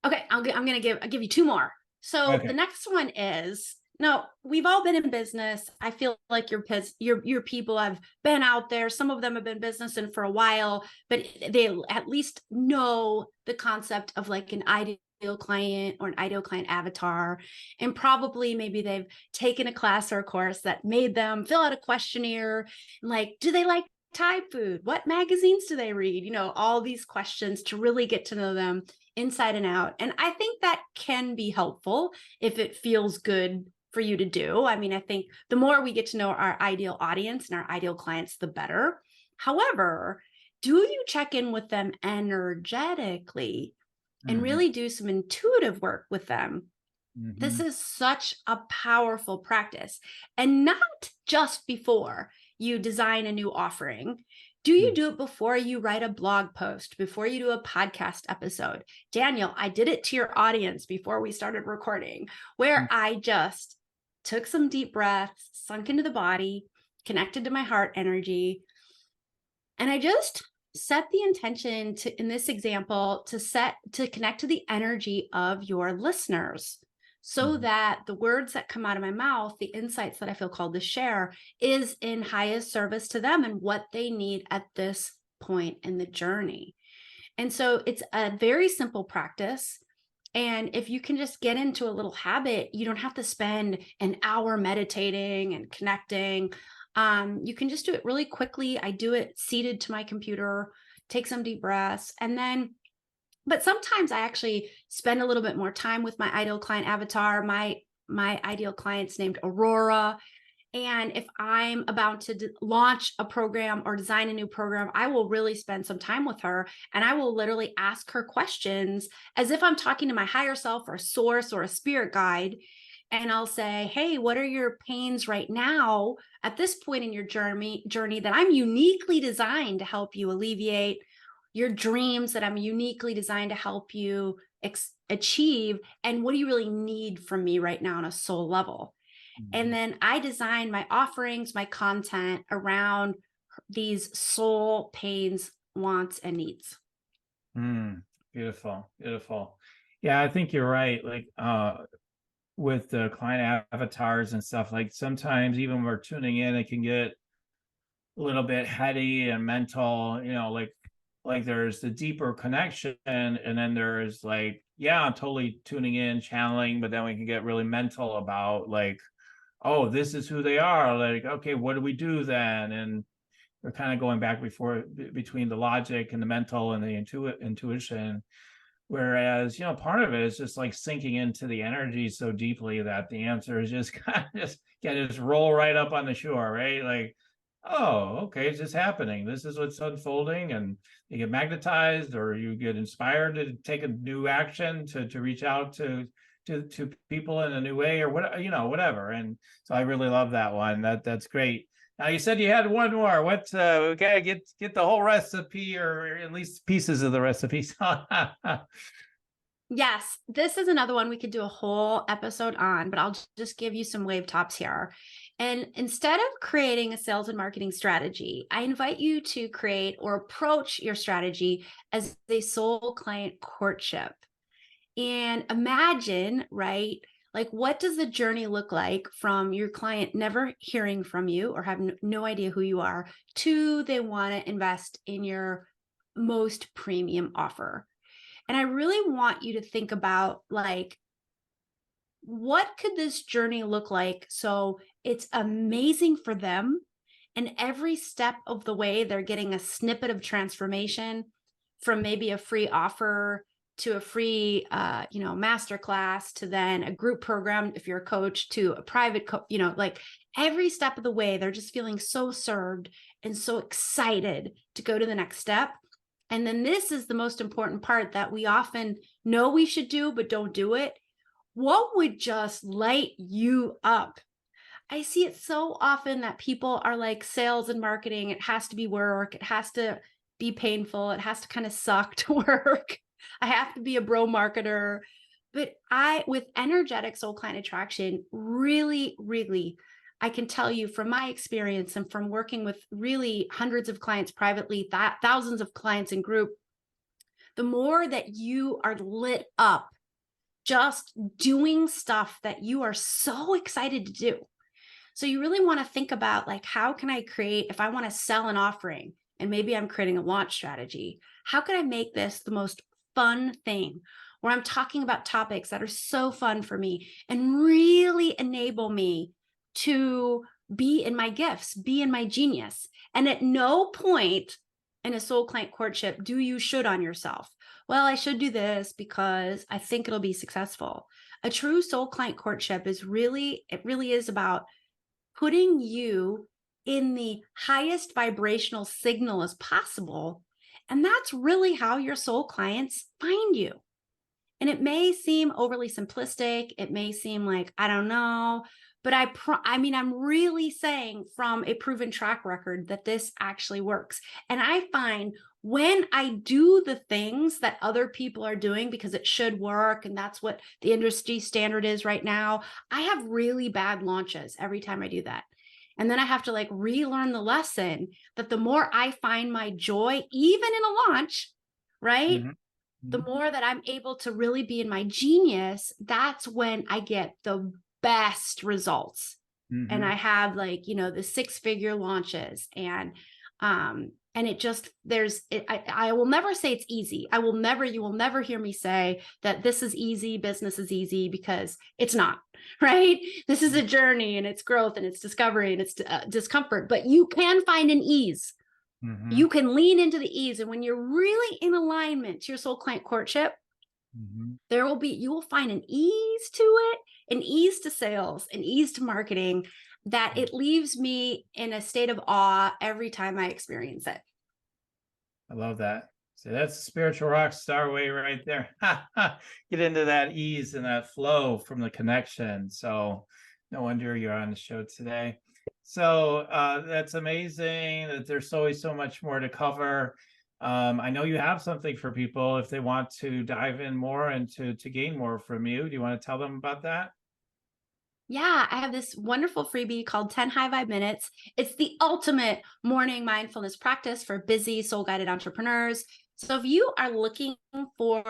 Okay, I'll give you two more. So Okay. the next one is, no, we've all been in business. I feel like your people have been out there. Some of them have been businessing for a while, but they at least know the concept of like an ideal client or an ideal client avatar. And probably maybe they've taken a class or a course that made them fill out a questionnaire. Like, do they like Thai food? What magazines do they read? All these questions to really get to know them inside and out. And I think that can be helpful if it feels good for you to do. I mean, I think the more we get to know our ideal audience and our ideal clients, the better. However, do you check in with them energetically and really do some intuitive work with them? This is such a powerful practice, and not just before you design a new offering. Do you do it before you write a blog post, before you do a podcast episode? Daniel, I did it to your audience before we started recording, where I just took some deep breaths, sunk into the body, connected to my heart energy. And I just set the intention to, in this example, to connect to the energy of your listeners, so that the words that come out of my mouth, the insights that I feel called to share, is in highest service to them and what they need at this point in the journey. And so it's a very simple practice. And if you can just get into a little habit, you don't have to spend an hour meditating and connecting. You can just do it really quickly. I do it seated to my computer, take some deep breaths, and then, but sometimes I actually spend a little bit more time with my ideal client avatar. My ideal client's named Aurora, And if I'm about to launch a program or design a new program, I will really spend some time with her, and I will literally ask her questions as if I'm talking to my higher self or source or a spirit guide. And I'll say, hey, what are your pains right now at this point in your journey that I'm uniquely designed to help you alleviate, your dreams that I'm uniquely designed to help you achieve, and what do you really need from me right now on a soul level? And then I design my offerings, my content around these soul pains, wants, and needs. Beautiful, beautiful. Yeah, I think you're right. Like with the client avatars and stuff, like sometimes even when we're tuning in, it can get a little bit heady and mental, like there's the deeper connection, and then there's like, yeah, I'm totally tuning in, channeling, but then we can get really mental about like, oh, this is who they are. Like, okay, what do we do then? And we're kind of going back between the logic and the mental and the intuition. Whereas, part of it is just like sinking into the energy so deeply that the answer is just kind of just roll right up on the shore, right? Like, oh, okay, it's just happening. This is what's unfolding, and you get magnetized, or you get inspired to take a new action to reach out to people in a new way, or whatever. And so I really love that one. That's great. Now you said you had one more. What? We gotta get the whole recipe, or at least pieces of the recipe. Yes, this is another one we could do a whole episode on, but I'll just give you some wave tops here. And instead of creating a sales and marketing strategy, I invite you to create or approach your strategy as a soul client courtship. And imagine, right? Like, what does the journey look like from your client never hearing from you or having no idea who you are to they want to invest in your most premium offer? And I really want you to think about, like, what could this journey look like so it's amazing for them, and every step of the way they're getting a snippet of transformation, from maybe a free offer to a free masterclass, to then a group program if you're a coach, to a private like every step of the way they're just feeling so served and so excited to go to the next step. And then this is the most important part that we often know we should do but don't do it. What would just light you up? I see it so often that people are like, sales and marketing, it has to be work, it has to be painful, it has to kind of suck to work. I have to be a bro marketer. But with energetic soul client attraction, really, really, I can tell you from my experience and from working with really hundreds of clients privately, thousands of clients in group, the more that you are lit up just doing stuff that you are so excited to do. So you really want to think about, like, how can I create, if I want to sell an offering and maybe I'm creating a launch strategy, how can I make this the most fun thing where I'm talking about topics that are so fun for me and really enable me to be in my gifts, be in my genius. And at no point in a soul client courtship do you should on yourself. Well, I should do this because I think it'll be successful. A true soul client courtship it really is about putting you in the highest vibrational signal as possible. And that's really how your soul clients find you. And it may seem overly simplistic. It may seem like, I don't know, but I'm really saying from a proven track record that this actually works. And I find when I do the things that other people are doing because it should work, and that's what the industry standard is right now, I have really bad launches every time I do that. And then I have to like relearn the lesson that the more I find my joy, even in a launch, right? The more that I'm able to really be in my genius, that's when I get the best results. And I have like, the 6-figure launches, and it just, I will never say it's easy. You will never hear me say that this is easy, business is easy, because it's not, right? This is a journey, and it's growth, and it's discovery, and it's discomfort, but you can find an ease. You can lean into the ease. And when you're really in alignment to your soul client courtship, you will find an ease to it, an ease to sales, an ease to marketing. that it leaves me in a state of awe every time I experience it. I love that. So that's the spiritual rock star way right there. Get into that ease and that flow from the connection. So no wonder you're on the show today. So that's amazing that there's always so much more to cover. I know you have something for people if they want to dive in more and to gain more from you. Do you want to tell them about that? Yeah, I have this wonderful freebie called 10 High Vibe Minutes. It's the ultimate morning mindfulness practice for busy soul guided entrepreneurs. So, if you are looking for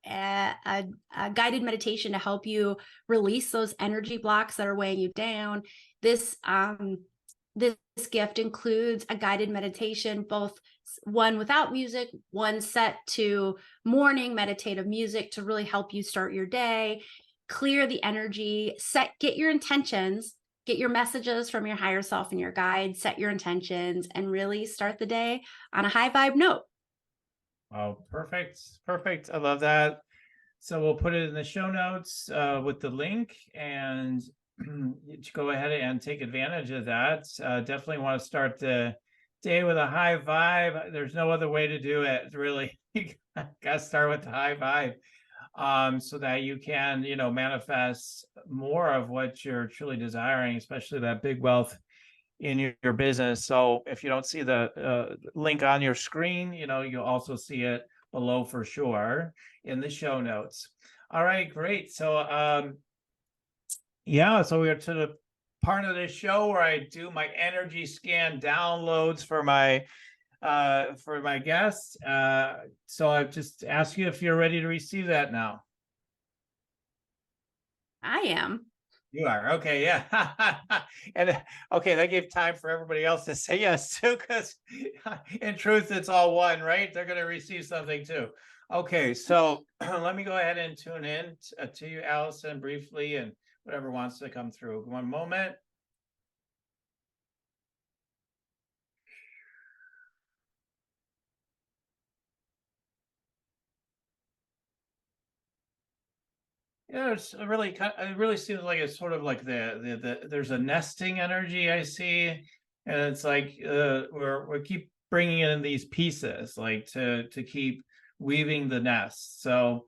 a guided meditation to help you release those energy blocks that are weighing you down, this this gift includes a guided meditation, both one without music, one set to morning meditative music to really help you start your day, clear the energy, get your intentions, get your messages from your higher self and your guide, set your intentions, and really start the day on a high vibe note. Oh, perfect. Perfect. I love that. So we'll put it in the show notes with the link, and go ahead and take advantage of that. Definitely want to start the day with a high vibe. There's no other way to do it, really. You got to start with the high vibe, so that you can, manifest more of what you're truly desiring, especially that big wealth in your business. So if you don't see the link on your screen, you'll also see it below for sure in the show notes. All right, great. So so we're to the part of the show where I do my energy scan downloads for my guests. So I just ask you if you're ready to receive that now. I am. You are. Okay, yeah. And okay, that gave time for everybody else to say yes too, because in truth, it's all one, right? They're going to receive something too. Okay, so let me go ahead and tune in to you, Allyson, briefly, and whatever wants to come through. One moment. Yeah, it really seems like it's sort of like there's a nesting energy I see, and it's like we keep bringing in these pieces like to keep weaving the nest. So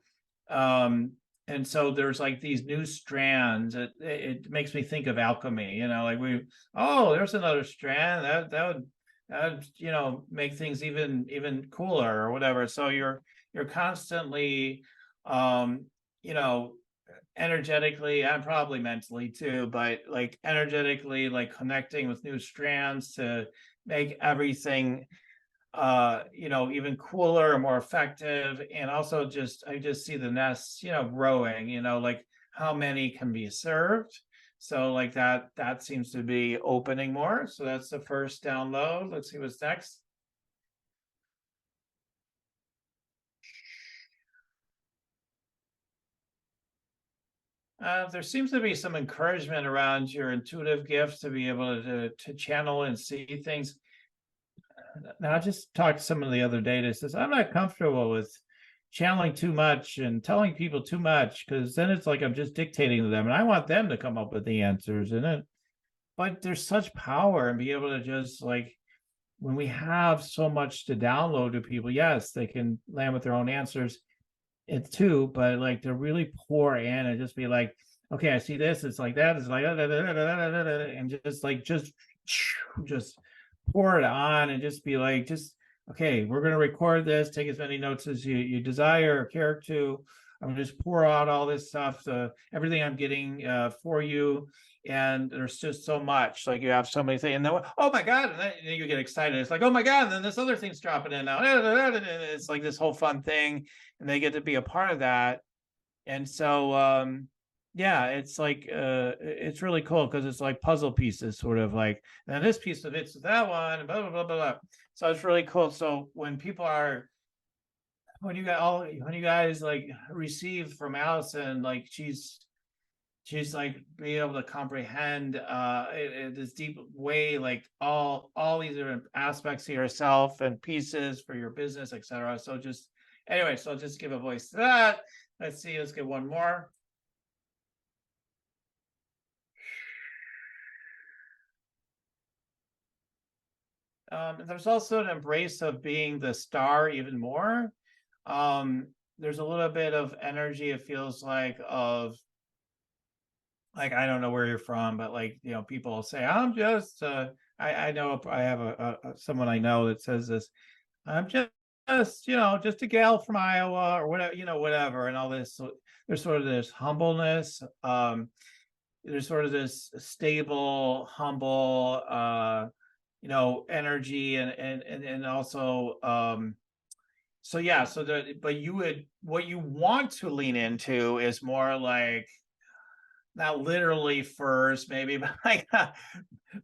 and so there's like these new strands. It makes me think of alchemy, like there's another strand that would make things even cooler or whatever. So you're constantly you know energetically and probably mentally too, but like energetically, like connecting with new strands to make everything even cooler and more effective. And also I just see the nests growing, like how many can be served. So like that seems to be opening more. So that's the first download. Let's see what's next. There seems to be some encouragement around your intuitive gifts to be able to channel and see things. Now, I just talked to someone the other day that says, I'm not comfortable with channeling too much and telling people too much, because then it's like I'm just dictating to them and I want them to come up with the answers in it. But there's such power and be able to just like, when we have so much to download to people, yes, they can land with their own answers. It too, but like to really pour in and just be like, okay, I see this, it's like that, it's like and just pour it on and just be like, okay, we're gonna record this, take as many notes as you desire or care to. I'm gonna just pour out all this stuff, everything I'm getting for you. And there's just so much, like you have so many things, and then oh my god, and then you get excited. It's like, oh my god, and then this other thing's dropping in now. And it's like this whole fun thing, and they get to be a part of that. And so it's like it's really cool because it's like puzzle pieces, sort of like, now this piece of it's that one, and blah blah blah blah blah. So it's really cool. So when when you guys like receive from Allyson, like she's like being able to comprehend in this deep way, like all these different aspects of yourself and pieces for your business, etc. So so I'll just give a voice to that. Let's see, let's get one more. there's also an embrace of being the star even more. There's a little bit of energy, it feels like I don't know where you're from, but like, people say, I'm just I know I have someone I know that says this, I'm just a gal from Iowa or whatever, whatever, and all this. So there's sort of this humbleness. There's sort of this stable, humble, energy, and also, so yeah, but what you want to lean into is more like, not literally furs, maybe, but like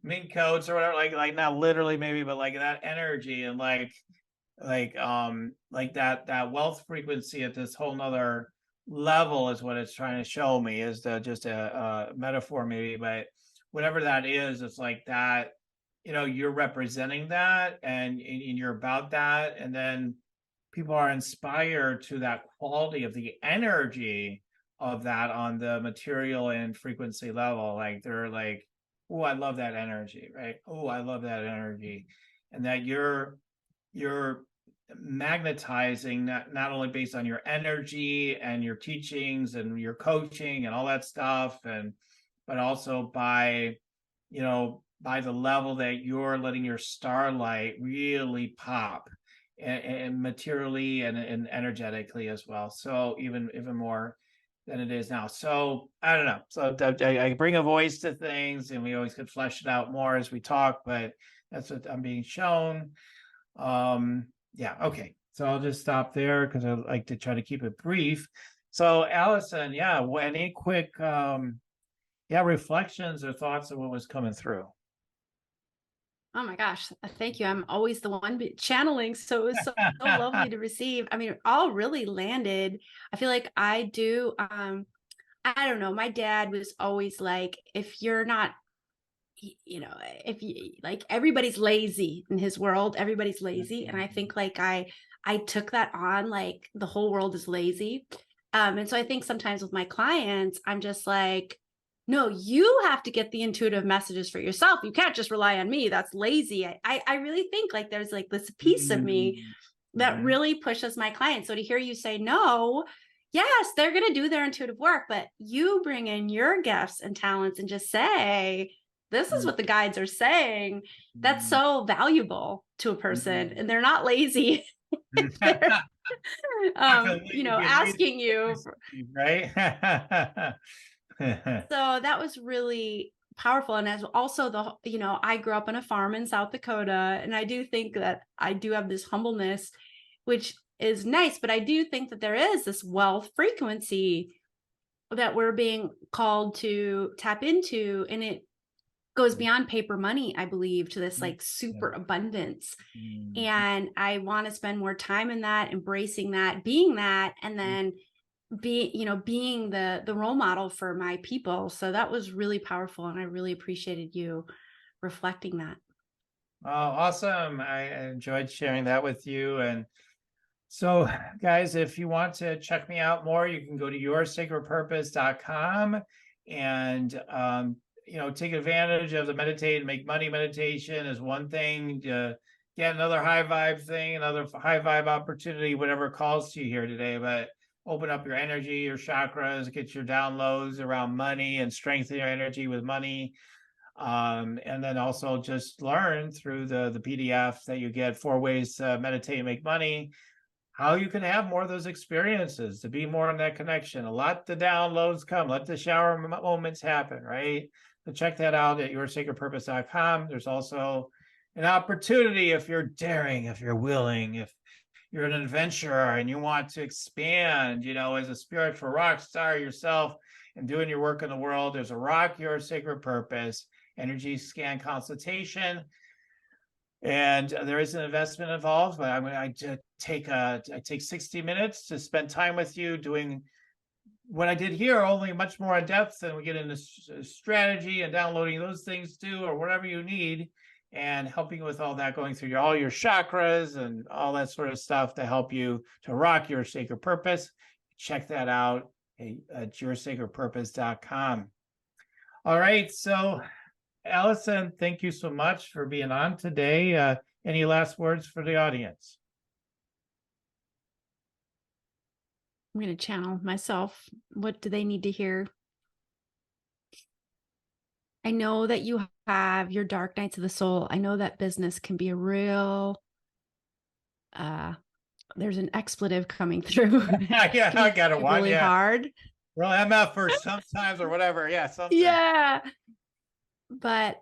mink coats or whatever, like not literally maybe, but like that energy, and like that wealth frequency at this whole nother level is what it's trying to show me, is just a metaphor maybe, but whatever that is, it's like that, you're representing that, and you're about that, and then people are inspired to that quality of the energy of that on the material and frequency level. Like they're like, oh, I love that energy, right? Oh, I love that energy. And that you're magnetizing, not only based on your energy and your teachings and your coaching and all that stuff, but also by the level that you're letting your starlight really pop, and materially and energetically as well. So even more than it is now. So I don't know. So I bring a voice to things, and we always could flesh it out more as we talk, but that's what I'm being shown. Yeah, okay. So I'll just stop there because I like to try to keep it brief. So Allyson, yeah, any quick reflections or thoughts of what was coming through? Oh my gosh, thank you. I'm always the one channeling, so it was so lovely to receive. I mean, it all really landed. I feel like I do. I don't know. My dad was always like, if you're not, if you like, everybody's lazy in his world. Everybody's lazy, and I think like I took that on, like the whole world is lazy. And so I think sometimes with my clients, I'm just like, no, you have to get the intuitive messages for yourself. You can't just rely on me. That's lazy. I really think like there's like this piece of me that really pushes my clients. So to hear you say, no, yes, they're going to do their intuitive work, but you bring in your gifts and talents and just say, this is what the guides are saying. That's so valuable to a person, and they're not lazy. They're, asking you. Right? So that was really powerful. And as also I grew up on a farm in South Dakota, and I do think that I do have this humbleness, which is nice, but I do think that there is this wealth frequency that we're being called to tap into, and it goes beyond paper money, I believe, to this like super abundance. And I want to spend more time in that, embracing that, being that, and then being the role model for my people. So that was really powerful, and I really appreciated you reflecting that. Oh, awesome. I enjoyed sharing that with you. And so, guys, if you want to check me out more, you can go to yoursacredpurpose.com and take advantage of the meditate and make money meditation is one thing. Get another high vibe thing, another high vibe opportunity, whatever calls to you here today. But open up your energy, your chakras, get your downloads around money and strengthen your energy with money. And then also just learn through the PDF that you get, 4 ways to meditate and make money, how you can have more of those experiences, to be more in that connection. Let the downloads come, let the shower moments happen, right? So check that out at yoursacredpurpose.com. There's also an opportunity, if you're daring, if you're willing, if you're an adventurer and you want to expand, as a spiritual rock star yourself and doing your work in the world, there's a Rock Your Sacred Purpose energy scan consultation. And there is an investment involved, but I take 60 minutes to spend time with you doing what I did here, only much more in depth, and we get into strategy and downloading those things too, or whatever you need, and helping you with all that, going through all your chakras and all that sort of stuff to help you to rock your sacred purpose. Check that out at yoursacredpurpose.com. All right, so Allyson, thank you so much for being on today. Any last words for the audience? I'm going to channel myself. What do they need to hear? I know that you have your dark nights of the soul. I know that business can be a real, there's an expletive coming through. Yeah, I got it. Really hard. Well, MF for sometimes or whatever. Yeah, something. Yeah. But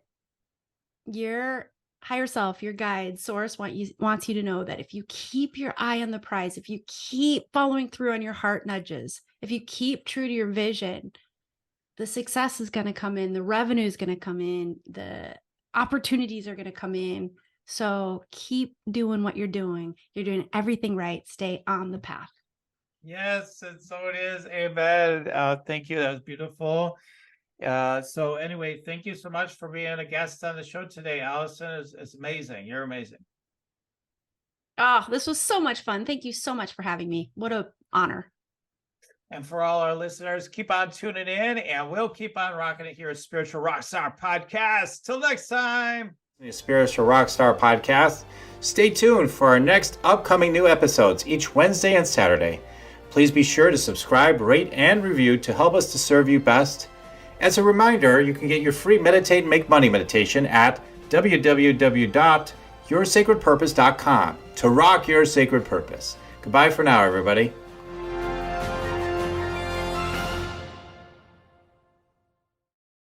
your higher self, your guide, source wants you to know that if you keep your eye on the prize, if you keep following through on your heart nudges, if you keep true to your vision, the success is going to come in, the revenue is going to come in, the opportunities are going to come in. So keep doing what you're doing. You're doing everything right. Stay on the path. Yes, and so it is. Amen. Thank you. That was beautiful. So anyway, thank you so much for being a guest on the show today. Allyson is amazing. You're amazing. Oh, this was so much fun. Thank you so much for having me. What an honor. And for all our listeners, keep on tuning in, and we'll keep on rocking it here at Spiritual Rockstar Podcast. Till next time. The Spiritual Rockstar Podcast. Stay tuned for our next upcoming new episodes each Wednesday and Saturday. Please be sure to subscribe, rate, and review to help us to serve you best. As a reminder, you can get your free Meditate and Make Money meditation at www.yoursacredpurpose.com to rock your sacred purpose. Goodbye for now, everybody.